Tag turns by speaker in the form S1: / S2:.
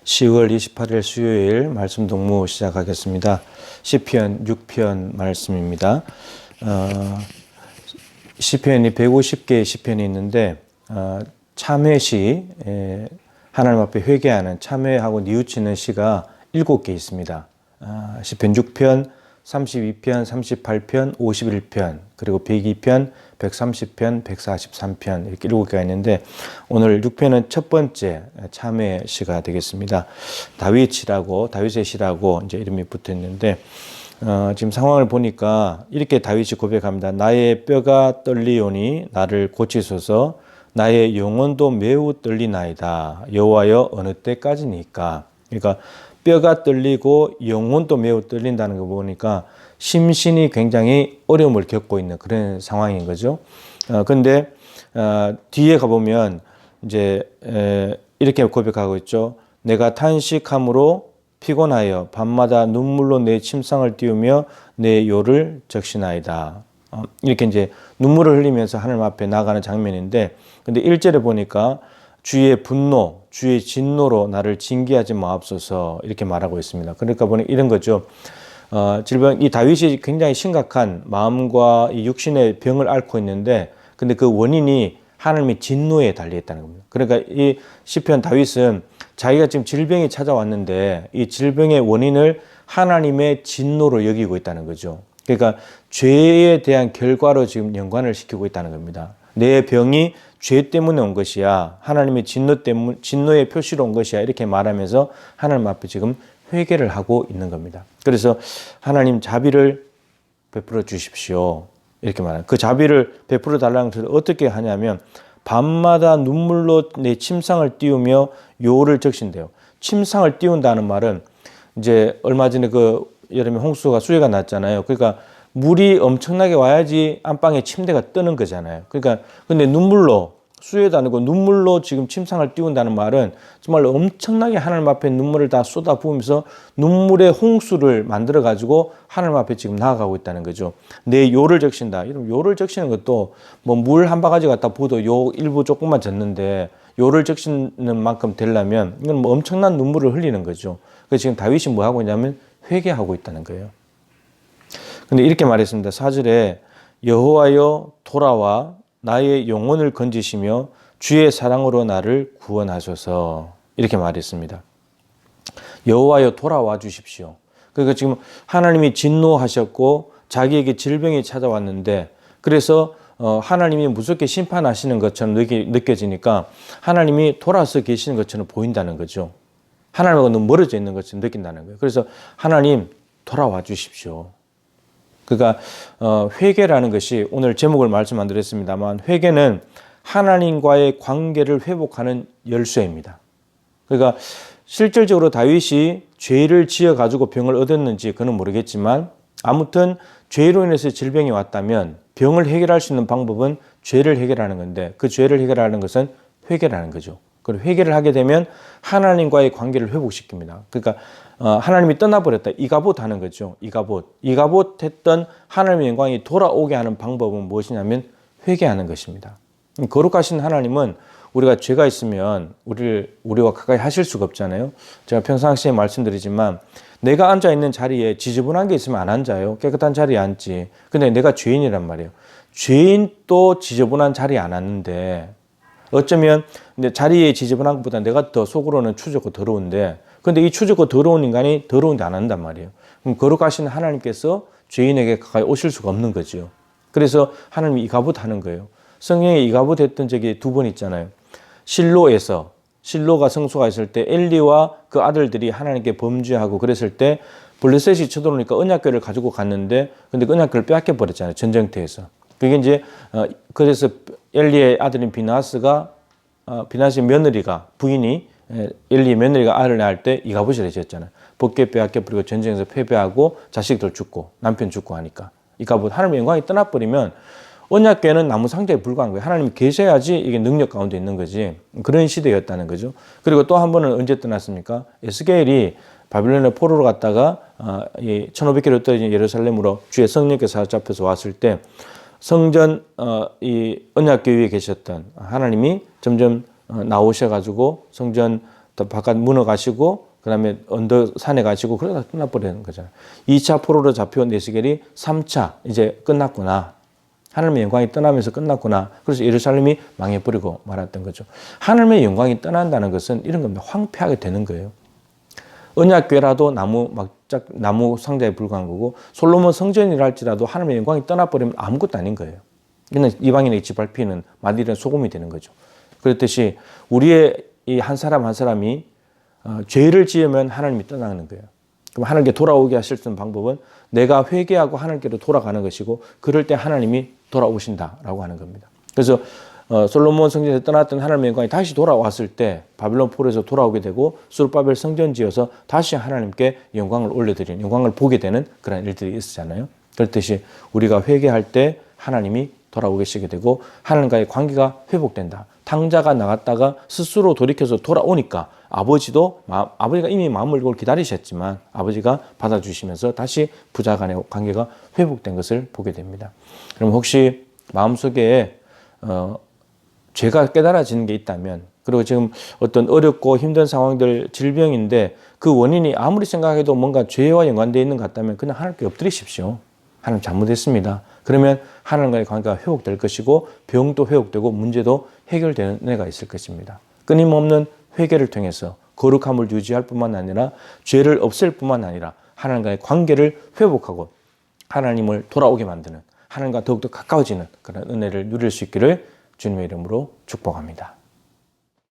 S1: 10월 28일 수요일 말씀 동무 시작하겠습니다. 시편 6편 말씀입니다. 시편이 150개의 시편이 있는데 참회시, 하나님 앞에 회개하는 참회하고 뉘우치는 시가 7개 있습니다. 시편 6편, 32편, 38편, 51편, 그리고 102편, 130편, 143편 이렇게 7개가 있는데 오늘 6편은 첫 번째 참회 시가 되겠습니다. 다윗의 시라고 이제 이름이 붙어 있는데 지금 상황을 보니까 이렇게 다윗이 고백합니다. 나의 뼈가 떨리오니 나를 고치소서. 나의 영혼도 매우 떨리나이다. 여호와여 어느 때까지니까. 그러니까 뼈가 떨리고 영혼도 매우 떨린다는 거 보니까 심신이 굉장히 어려움을 겪고 있는 그런 상황인 거죠. 근데 뒤에 가보면 이제 이렇게 고백하고 있죠. 내가 탄식함으로 피곤하여 밤마다 눈물로 내 침상을 띄우며 내 요를 적시나이다. 이렇게 이제 눈물을 흘리면서 하나님 앞에 나가는 장면인데, 근데 1절에 보니까 주의 분노, 주의 진노로 나를 징계하지 마옵소서 이렇게 말하고 있습니다. 그러니까 보니 이런 거죠. 질병, 이 다윗이 굉장히 심각한 마음과 이 육신의 병을 앓고 있는데, 근데 그 원인이 하나님의 진노에 달려있다는 겁니다. 그러니까 이 시편 다윗은 자기가 지금 질병이 찾아왔는데 이 질병의 원인을 하나님의 진노로 여기고 있다는 거죠. 그러니까 죄에 대한 결과로 지금 연관을 시키고 있다는 겁니다. 내 병이 죄 때문에 온 것이야. 하나님의 진노의 표시로 온 것이야. 이렇게 말하면서 하나님 앞에 지금 회개를 하고 있는 겁니다. 그래서 하나님 자비를 베풀어 주십시오. 이렇게 말합니다. 그 자비를 베풀어 달라는 것을 어떻게 하냐면 밤마다 눈물로 내 침상을 띄우며 요를 적신대요. 침상을 띄운다는 말은 이제 얼마 전에 그 여름에 홍수가 수해가 났잖아요. 그러니까 물이 엄청나게 와야지 안방에 침대가 뜨는 거잖아요. 그러니까 근데 눈물로, 수해도 아니고 눈물로 지금 침상을 띄운다는 말은 정말 엄청나게 하나님 앞에 눈물을 다 쏟아 부으면서 눈물의 홍수를 만들어 가지고 하나님 앞에 지금 나아가고 있다는 거죠. 내 요를 적신다. 이런 요를 적시는 것도 뭐 물 한 바가지 갖다 부어도 요 일부 조금만 젖는데 요를 적시는 만큼 되려면 이건 뭐 엄청난 눈물을 흘리는 거죠. 그래서 지금 다윗이 뭐 하고 있냐면 회개하고 있다는 거예요. 근데 이렇게 말했습니다. 4절에 여호와여 돌아와 나의 영혼을 건지시며 주의 사랑으로 나를 구원하소서 이렇게 말했습니다. 여호와여 돌아와 주십시오. 그러니까 지금 하나님이 진노하셨고 자기에게 질병이 찾아왔는데 그래서 하나님이 무섭게 심판하시는 것처럼 느껴지니까 하나님이 돌아서 계시는 것처럼 보인다는 거죠. 하나님과 너무 멀어져 있는 것처럼 느낀다는 거예요. 그래서 하나님 돌아와 주십시오. 그러니까 회개라는 것이 오늘 제목을 말씀 안 드렸습니다만 회개는 하나님과의 관계를 회복하는 열쇠입니다. 그러니까 실질적으로 다윗이 죄를 지어가지고 병을 얻었는지 그는 모르겠지만 아무튼 죄로 인해서 질병이 왔다면 병을 해결할 수 있는 방법은 죄를 해결하는 건데 그 죄를 해결하는 것은 회개라는 거죠. 그리고 회개를 하게 되면 하나님과의 관계를 회복시킵니다. 그러니까 하나님이 떠나버렸다. 이가봇 하는 거죠. 이가봇 했던 하나님의 영광이 돌아오게 하는 방법은 무엇이냐면 회개하는 것입니다. 거룩하신 하나님은 우리가 죄가 있으면 우리와 가까이 하실 수가 없잖아요. 제가 평상시에 말씀드리지만 내가 앉아있는 자리에 지저분한 게 있으면 안 앉아요. 깨끗한 자리에 앉지. 근데 내가 죄인이란 말이에요. 죄인도 지저분한 자리에 안 앉는데 어쩌면 자리에 지저분한 것보다 내가 더 속으로는 추적고 더러운데 근데 이 추적고 더러운 인간이 더러운데 안 한단 말이에요. 그럼 거룩하신 하나님께서 죄인에게 가까이 오실 수가 없는 거죠. 그래서 하나님이 이가봇 하는 거예요. 성경에 이가봇 했던 적이 2번 있잖아요. 실로가 성소가 있을 때 엘리와 그 아들들이 하나님께 범죄하고 그랬을 때 블레셋이 쳐들어오니까 언약궤를 가지고 갔는데 근데 그 언약궤를 빼앗겨 버렸잖아요. 전쟁터에서. 그게 이제 그래서 엘리의 아들인 비나스의 며느리가 부인이 엘리의 며느리가 아들을 낳을 때 이가봇을 해줬잖아요. 법궤 빼앗겨 버리고 전쟁에서 패배하고 자식들 죽고 남편 죽고 하니까 이가봇 하나님의 영광이 떠나버리면 언약궤는 나무 상자에 불과한 거예요. 하나님이 계셔야지 이게 능력 가운데 있는 거지. 그런 시대였다는 거죠. 그리고 또 한 번은 언제 떠났습니까? 에스겔이 바빌론의 포로로 갔다가 1500km 떨어진 예루살렘으로 주의 성령께서 사로잡혀서 왔을 때 성전 이 언약궤 위에 계셨던 하나님이 점점 나오셔가지고 성전 바깥 문어 가시고 그다음에 언덕 산에 가시고 그러다 끝나버리는 거잖아요. 2차 포로로 잡혀온 에스겔이 3차 이제 끝났구나. 하나님의 영광이 떠나면서 끝났구나. 그래서 예루살렘이 망해버리고 말았던 거죠. 하나님의 영광이 떠난다는 것은 이런 겁니다. 황폐하게 되는 거예요. 언약궤라도 나무 상자에 불과한 거고 솔로몬 성전이라 할지라도 하나님의 영광이 떠나버리면 아무것도 아닌 거예요. 이는 이방인의 짓밟히는 마디는 소금이 되는 거죠. 그렇듯이 우리의 이 한 사람 한 사람이 죄를 지으면 하나님이 떠나는 거예요. 그럼 하나님께 돌아오게 하실 수 있는 방법은 내가 회개하고 하나님께로 돌아가는 것이고 그럴 때 하나님이 돌아오신다라고 하는 겁니다. 그래서 솔로몬 성전에서 떠났던 하나님의 영광이 다시 돌아왔을 때 바빌론 포로에서 돌아오게 되고 수르바벨 성전 지어서 다시 하나님께 영광을 올려드리는 영광을 보게 되는 그런 일들이 있었잖아요. 그렇듯이 우리가 회개할 때 하나님이 돌아오시게 되고 하나님과의 관계가 회복된다. 탕자가 나갔다가 스스로 돌이켜서 돌아오니까 아버지가 이미 마음을 걸고 기다리셨지만 아버지가 받아주시면서 다시 부자 간의 관계가 회복된 것을 보게 됩니다. 그럼 혹시 마음속에 죄가 깨달아지는 게 있다면 그리고 지금 어떤 어렵고 힘든 상황들 질병인데 그 원인이 아무리 생각해도 뭔가 죄와 연관되어 있는 것 같다면 그냥 하나님께 엎드리십시오. 하나님 잘못했습니다. 그러면 하나님과의 관계가 회복될 것이고 병도 회복되고 문제도 해결되는 은혜가 있을 것입니다. 끊임없는 회개를 통해서 거룩함을 유지할 뿐만 아니라 죄를 없앨 뿐만 아니라 하나님과의 관계를 회복하고 하나님을 돌아오게 만드는 하나님과 더욱더 가까워지는 그런 은혜를 누릴 수 있기를 주님의 이름으로 축복합니다.